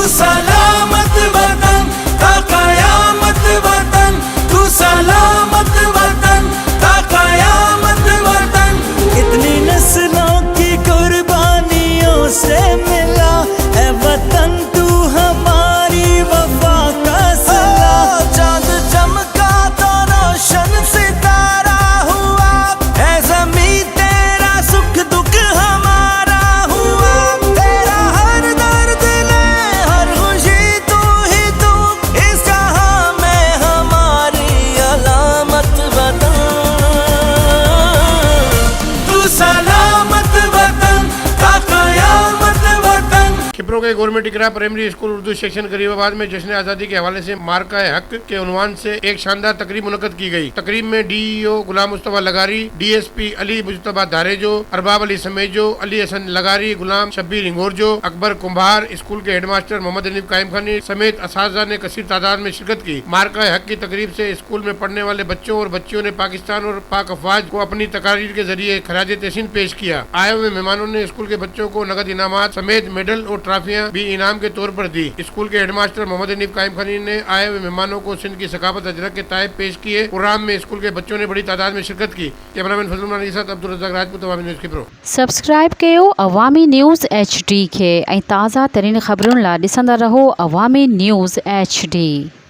तू सलामत वतन ता कयामत वतन, तू सलामत वतन ता कयामत वतन। इतनी नस्लों की कुर्बानियों से मिला है वतन तू हमारी वफा का सिला। चांद चमका तो रोशन सितारा हुआ, है ज़मीं तेरा सुख दुख हमारा हुआ। तेरा हर दर्द ने हर खुशी तू ही तू, इस जहां में हमारी अलामत वतन। तू सलामत वतन ता कयामत वतन। खिपरो के government Iqra primary school Urdu section Garibabad में जश्न आज़ादी के हवाले से मार्का हक के उन्वान से एक शानदार तकरीब मुनक्कद की गई। तकरीब में डीईओ गुलाम मुस्तफा लगारी, डीएसपी अली मुजतबा दारेजो, अरबाब अली समेजो, अली हसन लगारी, गुलाम शब्बीर इंगोरजो, अकबर कुम्भार, स्कूल के हेडमास्टर मोहम्मद अनीफ कायम खानी समेत असातिज़ा ने कसीर तादाद में शिरकत की। मार्का हक की तकरीब से स्कूल में पढ़ने वाले बच्चों और बच्चियों ने पाकिस्तान और पाक अफवाज को अपनी तकारीर के जरिए खराज तहसीन पेश किया। आए हुए मेहमानों ने स्कूल के बच्चों को नगद इनामात समेत मेडल और ट्रॉफियां भी इनाम के तौर पर दी। स्कूल के हेडमास्टर मोहम्मद अनीफ कायम खानी ने आए हुए मेहमानों को सिंध की सकाफत अजरक के तायब पेश किए। प्रोग्राम में स्कूल के बच्चों ने बड़ी तादाद में शिरकत की। कैमरामैन फजलुल्लाह के साथ अब्दुल रज़ाक राजपूत, अवामी न्यूज़ खिपरो। सब्सक्राइब कयो अवामी न्यूज़ HD के ऐं ताज़ा तरीन ख़बरुनि लाइ ॾिसंदा रहो अवामी न्यूज़ HD।